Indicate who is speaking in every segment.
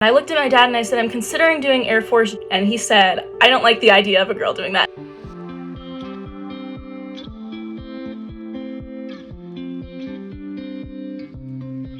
Speaker 1: I looked at my dad and I said, I'm considering doing Air Force, and he said, I don't like the idea of a girl doing that.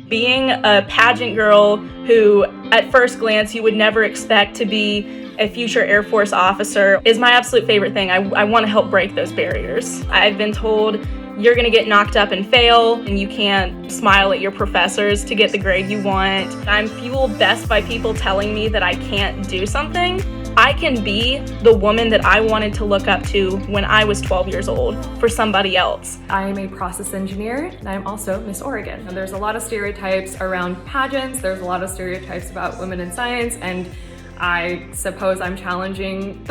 Speaker 1: Being a pageant girl who, at first glance, you would never expect to be a future Air Force officer is my absolute favorite thing. I want to help break those barriers. I've been told you're going to get knocked up and fail, and you can't smile at your professors to get the grade you want. I'm fueled best by people telling me that I can't do something. I can be the woman that I wanted to look up to when I was 12 years old for somebody else.
Speaker 2: I'm a process engineer, and I'm also Miss Oregon. And there's a lot of stereotypes around pageants. There's a lot of stereotypes about women in science, and I suppose I'm challenging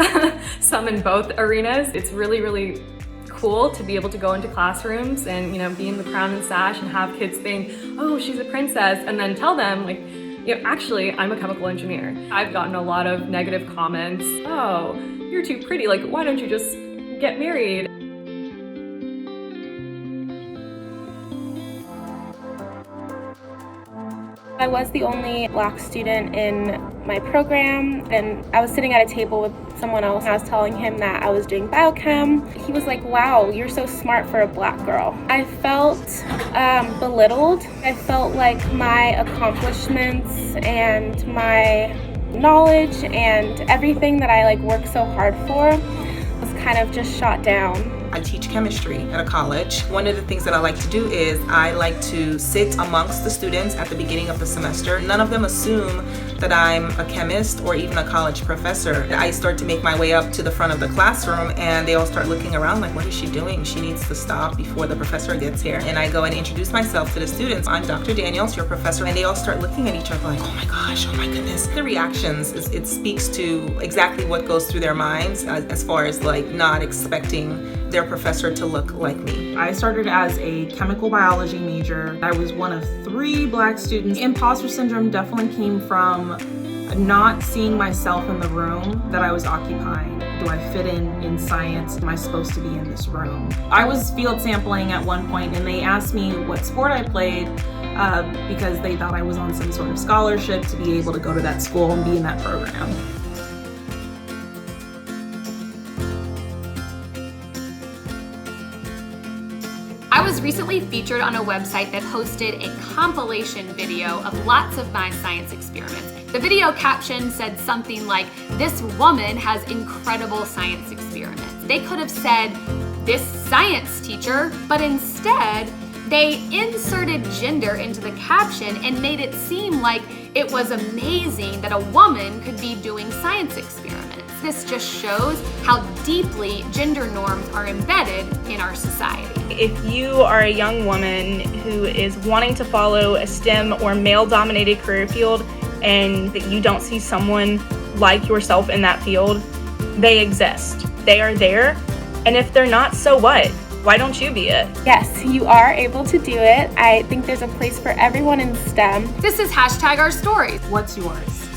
Speaker 2: some in both arenas. It's really, really cool to be able to go into classrooms and, be in the crown and sash and have kids think, oh, she's a princess, and then tell them, actually, I'm a chemical engineer. I've gotten a lot of negative comments. Oh, you're too pretty. Why don't you just get married?
Speaker 3: I was the only Black student in my program, and I was sitting at a table with someone else. I was telling him that I was doing biochem. He was like, wow, you're so smart for a Black girl. I felt belittled. I felt like my accomplishments and my knowledge and everything that I worked so hard for was kind of just shot down.
Speaker 4: I teach chemistry at a college. One of the things that I like to do is I like to sit amongst the students at the beginning of the semester. None of them assume that I'm a chemist or even a college professor. I start to make my way up to the front of the classroom, and they all start looking around like, what is she doing? She needs to stop before the professor gets here. And I go and introduce myself to the students. I'm Dr. Daniels, your professor. And they all start looking at each other like, oh my gosh, oh my goodness. The reactions, it speaks to exactly what goes through their minds as far as not expecting their professor to look like me.
Speaker 5: I started as a chemical biology major. I was one of 3 Black students. Imposter syndrome definitely came from not seeing myself in the room that I was occupying. Do I fit in science? Am I supposed to be in this room? I was field sampling at one point, and they asked me what sport I played because they thought I was on some sort of scholarship to be able to go to that school and be in that program.
Speaker 6: I was recently featured on a website that hosted a compilation video of lots of my science experiments. The video caption said something like, "This woman has incredible science experiments." They could have said, "This science teacher," but instead, they inserted gender into the caption and made it seem like it was amazing that a woman could be doing science experiments. This just shows how deeply gender norms are embedded in our society.
Speaker 1: If you are a young woman who is wanting to follow a STEM or male-dominated career field and that you don't see someone like yourself in that field, they exist. They are there, and if they're not, so what? Why don't you be it?
Speaker 3: Yes, you are able to do it. I think there's a place for everyone in STEM.
Speaker 6: This is #OurStories.
Speaker 5: What's yours?